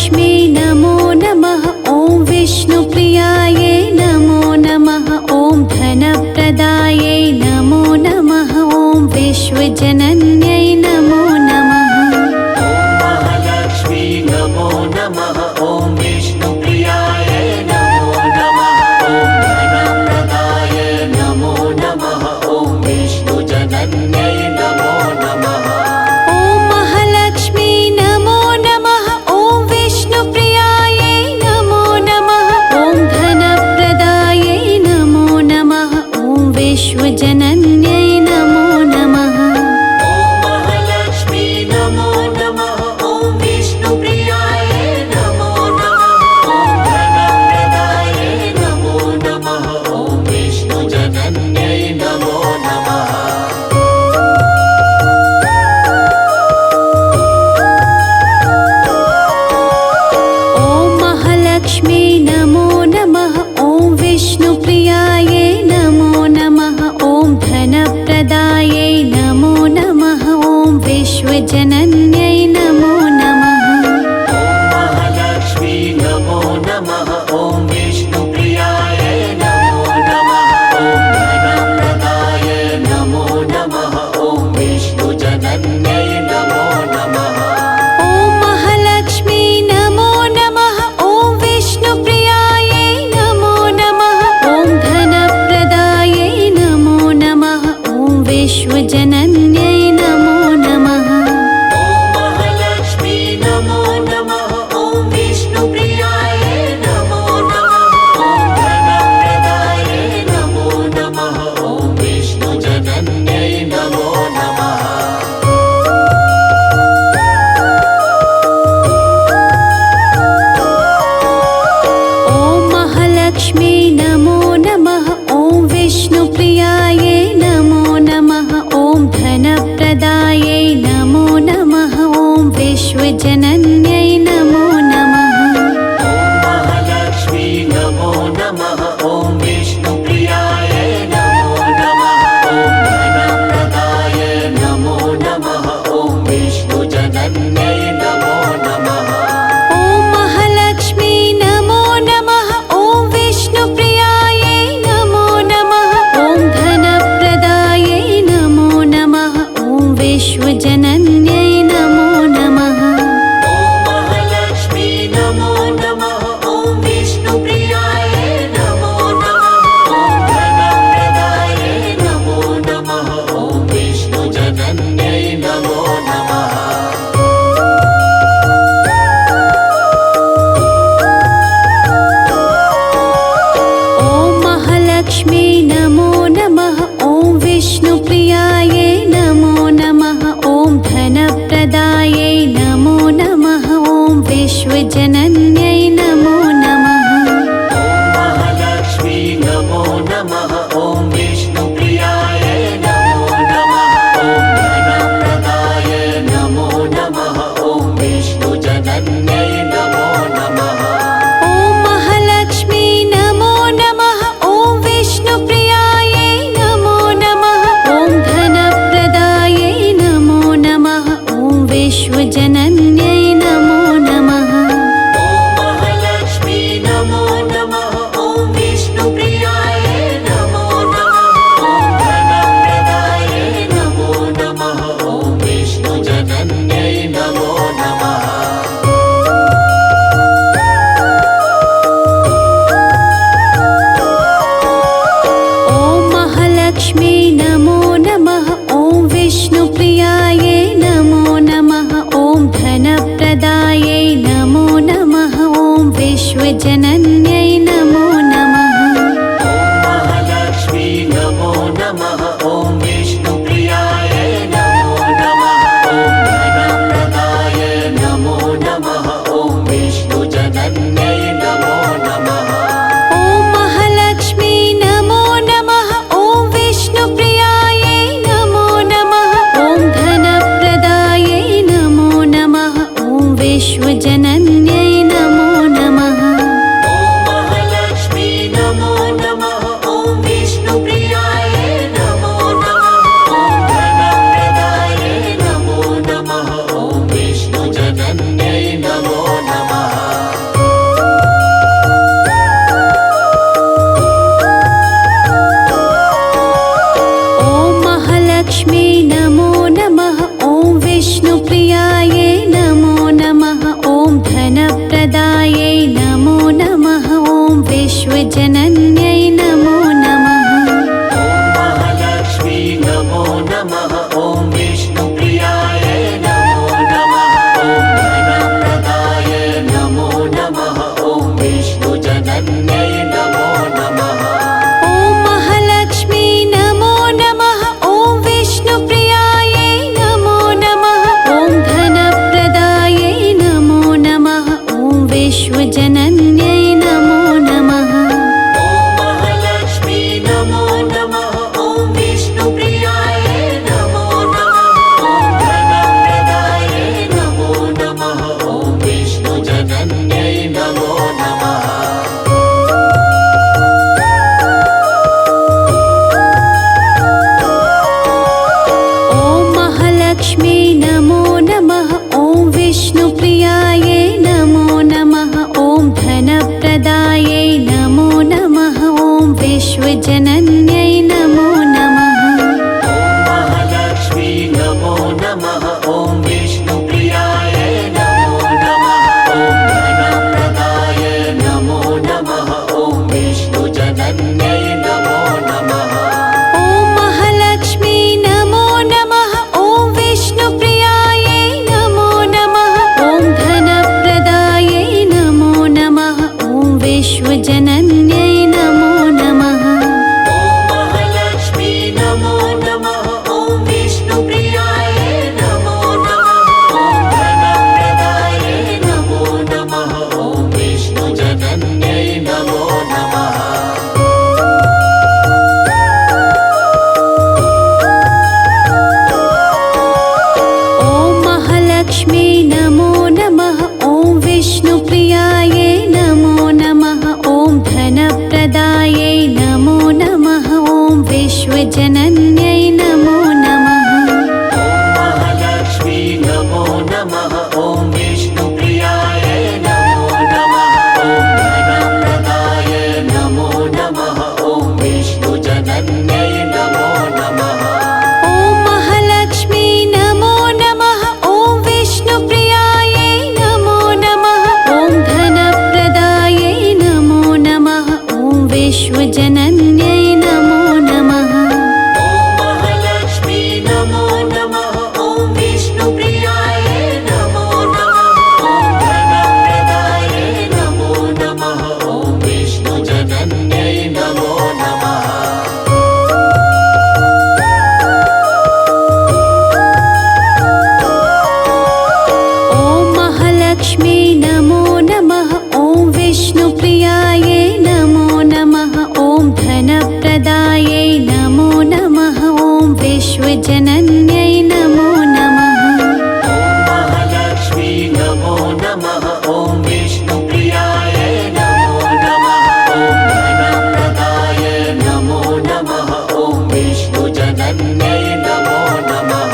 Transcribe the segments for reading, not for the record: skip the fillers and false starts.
महालक्ष्मी नमो नमः। ॐ विष्णुप्रियायै नमो नमः। ॐ धनप्रदायै नमो नमः। ॐ विश्वजनन्यै नमो नमः। ॐ महालक्ष्मी नमो नमः। ॐ विष्णुप्रियायै नमो नमः। ॐ धनप्रदायै नमो नमः। ॐ विष्णुजनन्यै नमो नमः। ॐ महालक्ष्मी नमो नमः। ॐ विष्णुप्रियायै नमो नमः। ॐ धनप्रदायै नमो नमः। ॐ विश्वजनन्यै नमो नमः। ॐ महालक्ष्मी नमो नमः। ॐ विष्णुप्रियायै नमो नमः। ॐ धनप्रदायै नमो नमः। ॐ विष्णुजनन्यै नमो नमः। ॐ महालक्ष्मी नमो नमः। ॐ विष्णुप्रियायै नमो नमः। ॐ धनप्रदायै नमो नमः। ॐ विश्वजनन्यै नमो नमः। ॐ महालक्ष्मी नमो नमः। ॐ विष्णुप्रियायै नमो नमः। ॐ धनप्रदायै नमो नमः। ॐ विष्णुजनन्यै नमो नमः। ॐ महालक्ष्मी नमो नमः। ॐ विष्णुप्रियायै नमो नमः। ॐ धनप्रदायै नमो नमः। ॐ विश्वजनन्यै नमो नमः। ॐ महालक्ष्मी नमो नमः। ॐ विष्णुप्रियायै नमो नमः। ॐ धनप्रदायै नमो नमः। ॐ विष्णुजनन्यै नमो नमः। ॐ महालक्ष्मी नमो नमः। ॐ विष्णुप्रियायै नमो नमः। ॐ धनप्रदायै नमो नमः। ॐ विश्वजनन्यै नमो नमः। ॐ महालक्ष्मी नमो नमः। ॐ विष्णुप्रियायै नमो नमः। ॐ धनप्रदायै नमो नमः। ॐ विष्णुजनन्यै नमो नमः। ॐ महालक्ष्मी नमो नमः। ॐ विष्णुप्रियायै नमो नमः। ॐ धनप्रदायै नमो नमः। ॐ विश्वजनन्यै नमो नमः। ॐ महालक्ष्मी नमो नमः। ॐ विष्णुप्रियायै नमो नमः। ॐ धनप्रदायै नमो नमः। ॐ विष्णुजनन्यै नमो नमः। ॐ महालक्ष्मी नमो नमः। ॐ विष्णुप्रियायै नमो नमः। ॐ धनप्रदायै विष्णुप्रियायै नमो नमः ॐ धनप्रदायै नमो नमः ॐ विश्वजनन्यै नमो नमः महालक्ष्मी नमो नमः ॐ विष्णुप्रियायै नमो नमः ॐ धनप्रदायै नमो नमः ॐ विष्णुजनन्यै नमो नमः ॐ महालक्ष्मी नमो नमः ॐ विष्णुप्रियायै नमो नमः ॐ धनप्रदायै नमो नमः ॐ विश्वजनन्यै नमो नमः महालक्ष्मी नमो नमः ॐ विष्णुप्रियायै नमो नमः ॐ धनप्रदायै नमो नमः ॐ विष्णुजनन्यै नमो नमः ॐ महालक्ष्मी नमो नमः ॐ विष्णुप्रियायै नमो नमः ॐ धनप्रदायै नमो नमः ॐ विश्वजनन्यै नमो नमः महालक्ष्मी नमो नमः ॐ विष्णुप्रियायै नमो नमः ॐ धनप्रदायै नमो नमः ॐ विष्णुजनन्यै नमो नमः ॐ महालक्ष्मी नमो नमः ॐ विष्णुप्रियायै नमो नमः ॐ धनप्रदायै नमो नमः ॐ विश्वजनन्यै नमो नमः महालक्ष्मी नमो नमः ॐ विष्णुप्रियायै नमो नमः ॐ धनप्रदायै नमो नमः ॐ विष्णुजनन्यै नमो नमः ॐ महालक्ष्मी नमो नमः ॐ विष्णुप्रियायै नमो नमः ॐ धनप्रदायै नमो नमः ॐ विश्वजनन्यै नमो नमः महालक्ष्मी नमो नमः ॐ विष्णुप्रियायै नमो नमः ॐ धनप्रदायै नमो नमः ॐ विष्णुजनन्यै नमो नमः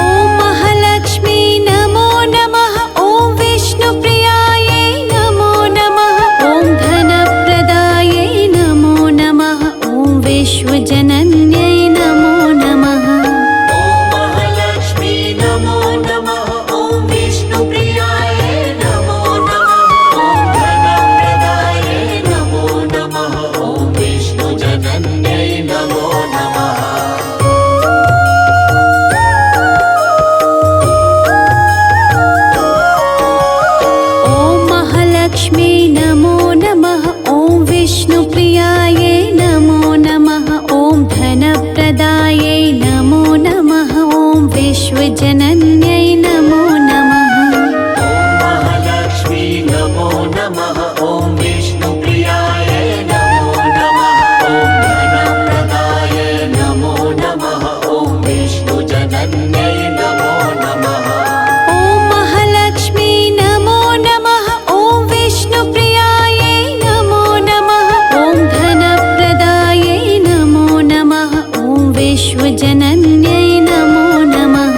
ॐ महालक्ष्मी नमो नमः ॐ विष्णुप्रियायै नमो नमः ॐ धनप्रदायै नमो नमः ॐ विश्वजनन्यै नमो नमः महालक्ष्मी नमो नमः ॐ विष्णुप्रियायै नमो नमः ॐ धनप्रदायै नमो नमः ॐ विष्णुजनन्यै नमो नमः ॐ महालक्ष्मी नमो नमः ॐ विष्णुप्रियायै नमो नमः ॐ धनप्रदायै नमो नमः ॐ विश्वजनन्यै नमो नमः महालक्ष्मी नमो नमः ॐ विष्णुप्रियायै नमो नमः ॐ धनप्रदायै नमो नमः ॐ विष्णुजनन्यै नमो नमः ॐ महालक्ष्मी नमो नमः ॐ विष्णुप्रियायै नमो नमः ॐ धनप्रदायै नमो नमः ॐ विश्वजनन्यै नमो नमः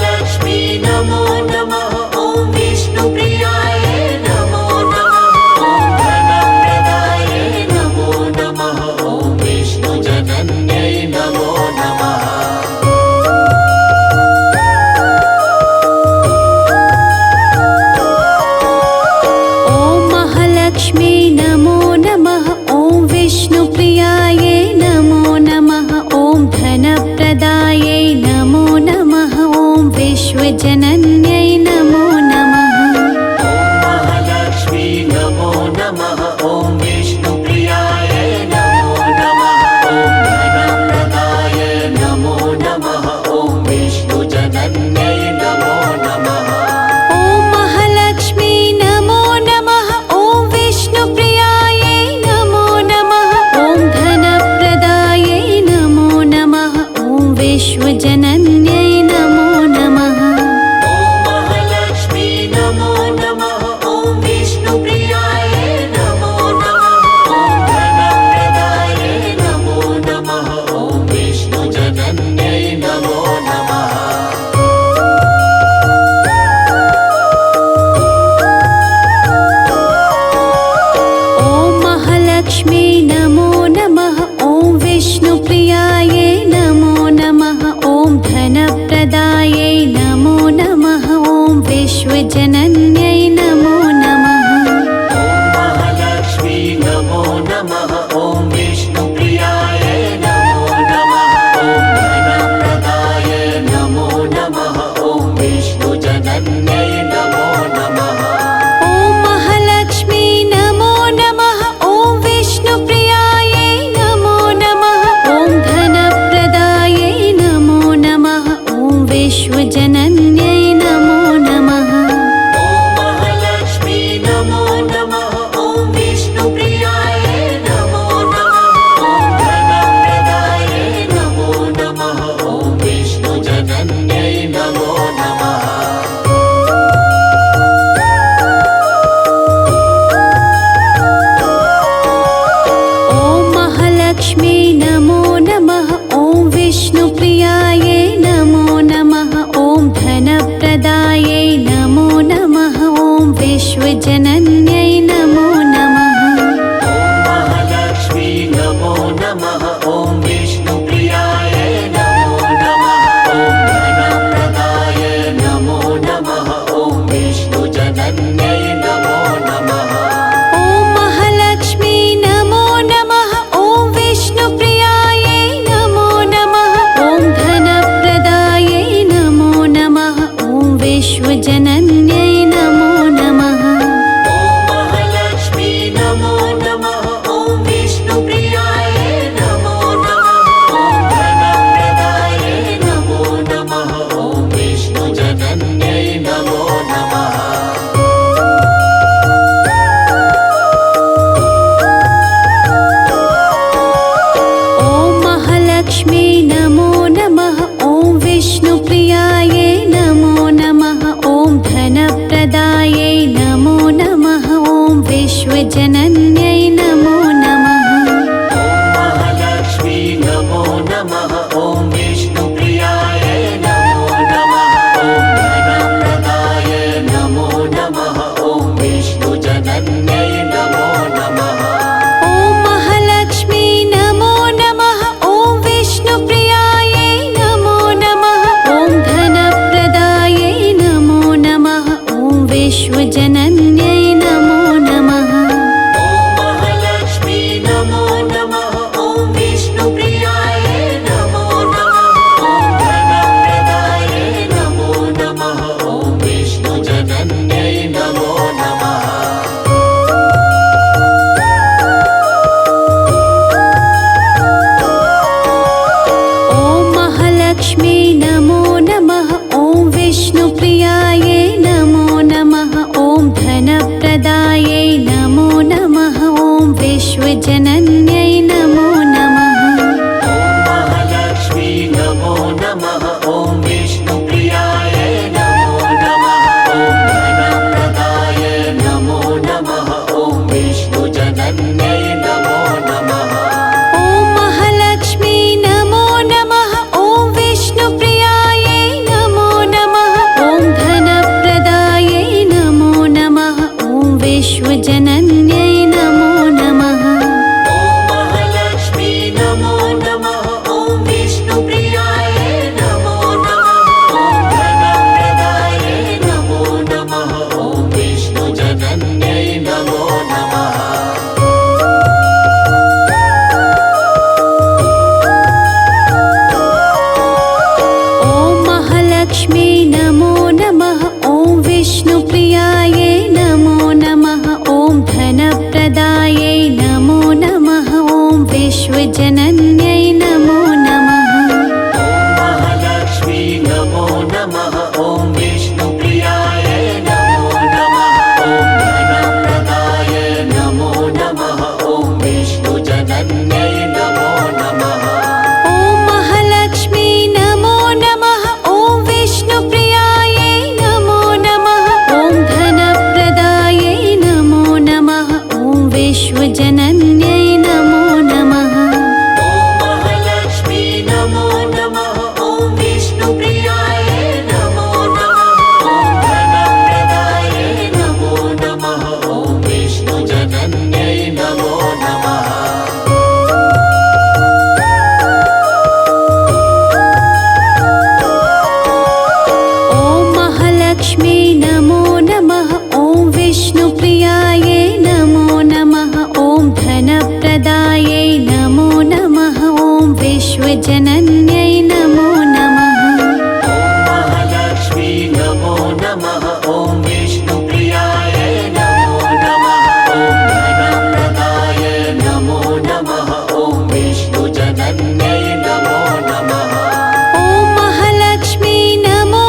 महालक्ष्मी नमो नमः ॐ विष्णुप्रियायै नमो नमः ॐ धनप्रदायै नमो नमः ॐ विष्णुजनन्यै नमो नमः ॐ महालक्ष्मी नमो नमः ॐ विष्णुप्रियायै नमो नमः ॐ धनप्रदायै नमो नमः ॐ विश्वजनन्यै नमो नमः महालक्ष्मी नमो नमः ॐ विष्णुप्रियायै नमो नमः ॐ धनप्रदायै नमो नमः ॐ विष्णुजनन्यै नमो नमः ॐ महालक्ष्मी नमो नमः ॐ विष्णुप्रियायै नमो नमः ॐ धनप्रदायै नमो नमः ॐ विश्वजनन्यै नमो नमः विश्वजनन्यै नमो नमः। ॐ महालक्ष्मी नमो नमः। ॐ विष्णुप्रियायै नमो नमः। ॐ धनप्रदायै नमो नमः। ॐ विष्णुजनन्यै नमो नमः। ॐ महालक्ष्मी नमो नमः। ॐ विष्णुप्रियायै नमो नमः। ॐ धनप्रदायै नमो नमः। ॐ विश्वजनन्यै नमो नमः। ॐ महालक्ष्मी नमो नमः। ॐ विष्णुप्रियायै नमो नमः। ॐ धनप्रदायै नमो नमः। ॐ विष्णुजनन्यै नमो नमः। ॐ महालक्ष्मी नमो नमः। ॐ विष्णुप्रियायै नमो नमः। ॐ धनप्रदायै नमो नमः। ॐ विश्वजनन्यै नमो नमः। ॐ महालक्ष्मी नमो नमः। ॐ विष्णुप्रियायै नमो नमः। ॐ धनप्रदायै नमो नमः। ॐ विष्णुजनन्यै नमो नमः। ॐ महालक्ष्मी नमो नमः। ॐ विष्णुप्रियायै नमो नमः। ॐ धनप्रदायै नमो नमः। ॐ विश्वजनन्यै नमो नमः। ॐ महालक्ष्मी नमो नमः। ॐ विष्णुप्रियायै नमो नमः। ॐ धनप्रदायै नमो नमः। ॐ विष्णुजनन्यै नमो नमः। ॐ महालक्ष्मी नमो नमः। ॐ विष्णुप्रियायै नमो नमः। ॐ धनप्रदायै नमो नमः। ॐ विश्वजनन्यै नमो नमः। ॐ महालक्ष्मी नमो नमः। ॐ विष्णुप्रियायै नमो नमः। ॐ धनप्रदायै नमो नमः। ॐ विष्णुजनन्यै नमो नमः। ॐ महालक्ष्मी नमो नमः। ॐ विष्णुप्रियायै नमो नमः। ॐ धनप्रदायै नमो नमः। ॐ विश्वजनन्यै नमो नमः। ॐ महालक्ष्मी नमो नमः। ॐ विष्णुप्रियायै नमो नमः। ॐ धनप्रदायै नमो नमः। ॐ विष्णुजनन्यै नमो नमः। ॐ महालक्ष्मी नमो नमः। ॐ विष्णुप्रियायै नमो नमः। ॐ धनप्रदायै नमो नमः। ॐ विश्वजनन्यै नमो नमः। ॐ महालक्ष्मी नमो नमः। ॐ विष्णुप्रियायै नमो नमः। ॐ धनप्रदायै नमो नमः। ॐ विष्णुजनन्यै नमो नमः। ॐ महालक्ष्मी नमो नमः। ॐ विष्णुप्रियायै नमो नमः। ॐ धनप्रदायै नमो नमः। ॐ विश्वजनन्यै नमो नमः। ॐ महालक्ष्मी नमो नमः। ॐ विष्णुप्रियायै नमो नमः। ॐ धनप्रदायै नमो नमः। ॐ विष्णुजनन्यै नमो नमः। ॐ महालक्ष्मी नमो नमः। ॐ विष्णुप्रियायै नमो नमः। ॐ धनप्रदायै नमो नमः। ॐ विश्वजनन्यै नमो नमः। ॐ महालक्ष्मी नमो नमः। ॐ विष्णुप्रियायै नमो नमः। ॐ धनप्रदायै नमो नमः। ॐ विष्णुजनन्यै नमो नमः। ॐ महालक्ष्मी नमो नमः। ॐ विष्णुप्रियायै नमो नमः। ॐ धनप्रदायै नमो नमः। ॐ विश्वजनन्यै नमो नमः। ॐ महालक्ष्मी नमो नमः। ॐ विष्णुप्रियायै नमो नमः। ॐ धनप्रदायै नमो नमः। ॐ विष्णुजनन्यै नमो नमः। ॐ महालक्ष्मी नमो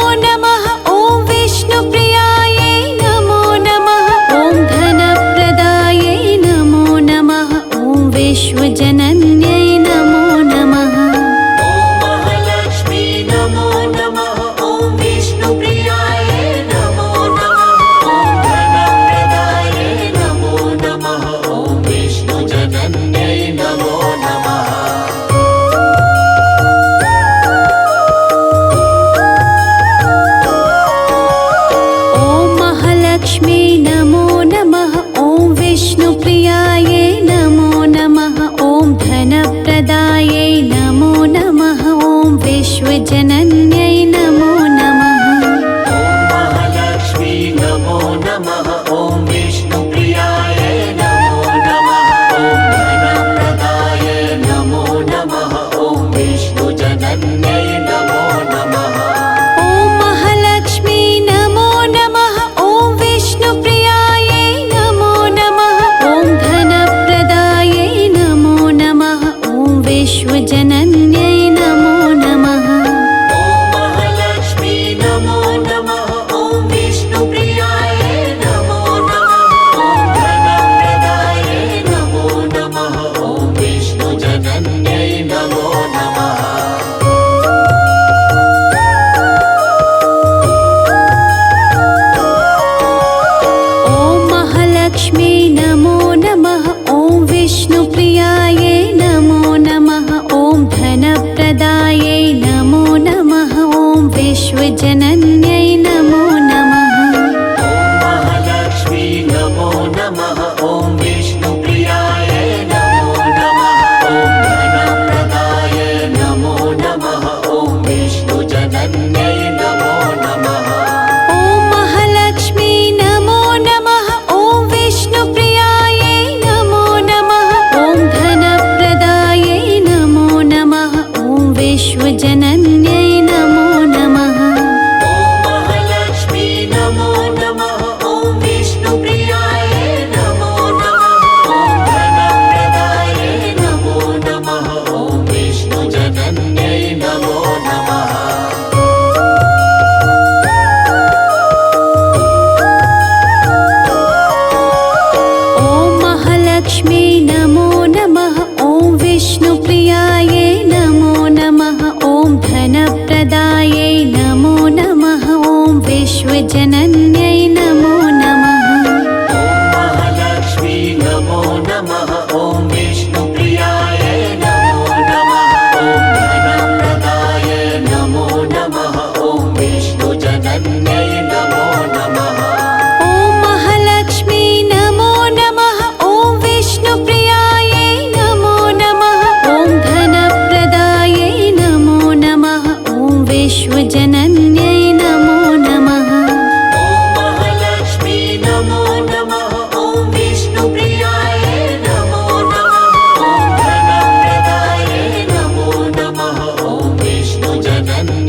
महालक्ष्मी नमो नमः ॐ विष्णुप्रियायै नमो नमः ॐ धनप्रदायै नमो नमः ॐ विश्वजनन्यै नमो नमः महालक्ष्मी नमो नमः ॐ विष्णुप्रियाय नमो नमः ॐ धनप्रदाय नमो नमः ॐ विष्णुजनन्यै नमो नमः ॐ महालक्ष्मी नमो नमः ॐ विष्णुप्रियायै नमो नमः ॐ धनप्रदायै नमो नमः ॐ विश्वजनन्यै नमो नमः महालक्ष्मी नमो नमः ॐ विष्णुप्रियाय नमो नमः ॐ धनप्रदाय नमो नमः ॐ विष्णुजनन्यै नमो नमः ॐ महालक्ष्मी नमो नमः ॐ विष्णुप्रियायै नमो नमः ॐ धनप्रदायै नमो नमः ॐ विश्वजनन्यै नमो नमः महालक्ष्मी नमो नमः ॐ विष्णुप्रियाय नमो नमः ॐ धनप्रदाय नमो नमः ॐ विष्णुजनन्यै नमो नमः ॐ महालक्ष्मी नमो नमः ॐ विष्णुप्रियायै नमो नमः ॐ धनप्रदायै नमो नमः ॐ विश्वजनन्यै नमो नमः महालक्ष्मी नमो नमः ॐ विष्णुप्रियाय नमो नमः ॐ धनप्रदाय नमो नमः ॐ विष्णुजनन्यै